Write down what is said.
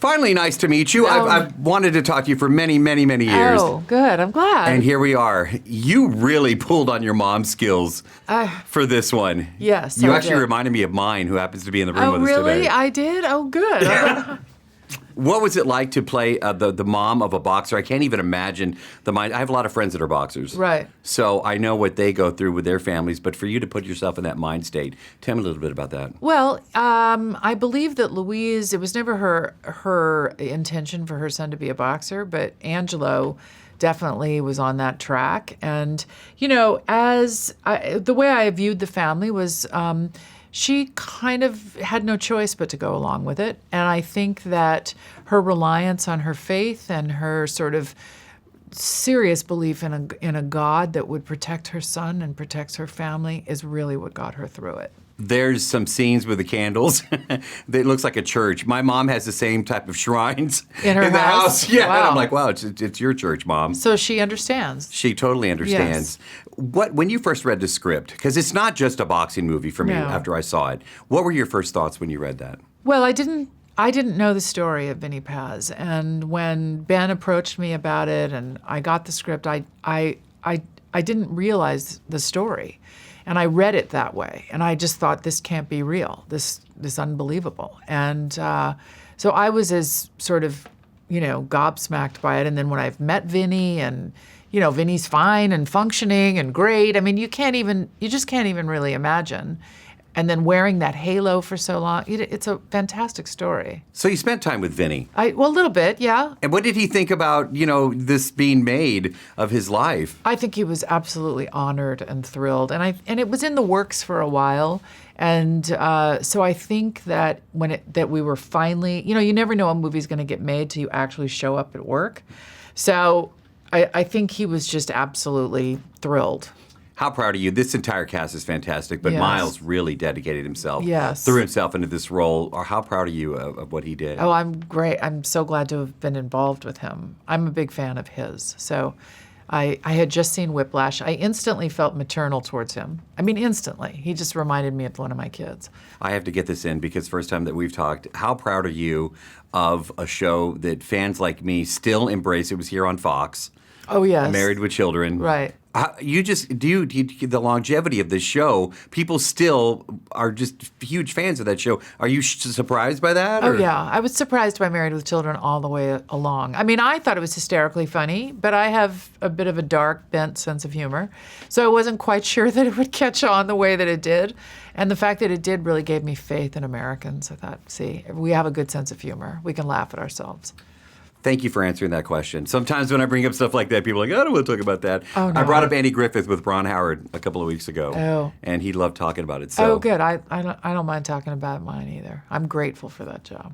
Finally, nice to meet you. I've wanted to talk to you for many, many, many years. Oh, good. I'm glad. And here we are. You really pulled on your mom's skills for this one. Yes, You I actually did. reminded me of mine, who happens to be in the room with us really? today. I did? Oh, good. What was it like to play the mom of a boxer? I can't even imagine the mind. I have a lot of friends that are boxers. Right. So I know what they go through with their families, but for you to put yourself in that mind state, tell me a little bit about that. Well, I believe that Louise, it was never her intention for her son to be a boxer, but Angelo definitely was on that track. And, you know, the way I viewed the family was she kind of had no choice but to go along with it. And I think that her reliance on her faith and her sort of serious belief in a God that would protect her son and protect her family is really what got her through it. There's some scenes with the candles that looks like a church. My mom has the same type of shrines In her the house? Yeah, Wow. and I'm like, wow, it's your church, Mom. So she understands. She totally understands. When you first read the script, because it's not just a boxing movie for me No. after I saw it, what were your first thoughts when you read that? Well, I didn't know the story of Vinny Paz, and when Ben approached me about it and I got the script, I didn't realize the story. And I read it that way, and I just thought, this can't be real. This unbelievable. And so I was as sort of, gobsmacked by it. And then when I've met Vinny, and Vinny's fine and functioning and great. I mean, you just can't even really imagine. And then wearing that halo for so long, it's a fantastic story. So you spent time with Vinny. Well, a little bit, yeah. And what did he think about, this being made of his life? I think he was absolutely honored and thrilled, and it was in the works for a while, and so I think that that we were finally, you never know a movie's going to get made till you actually show up at work, so I think he was just absolutely thrilled. How proud of you. This entire cast is fantastic, but Yes. Miles really dedicated himself, Yes. threw himself into this role. Or how proud are you of what he did? Oh, I'm great. I'm so glad to have been involved with him. I'm a big fan of his. So I had just seen Whiplash. I instantly felt maternal towards him. I mean, instantly. He just reminded me of one of my kids. I have to get this in because first time that we've talked, how proud are you of a show that fans like me still embrace? It was here on Fox. Oh, yes. Married with Children. Right. The longevity of this show, people still are just huge fans of that show. Are you surprised by that? Oh, yeah. I was surprised by Married with Children all the way along. I mean, I thought it was hysterically funny, but I have a bit of a dark, bent sense of humor. So I wasn't quite sure that it would catch on the way that it did. And the fact that it did really gave me faith in Americans. I thought, see, we have a good sense of humor. We can laugh at ourselves. Thank you for answering that question. Sometimes when I bring up stuff like that, people are like, I don't want to talk about that. Oh, no. I brought up Andy Griffith with Ron Howard a couple of weeks ago. Oh. And he loved talking about it. So. Oh, good. I don't mind talking about mine either. I'm grateful for that job.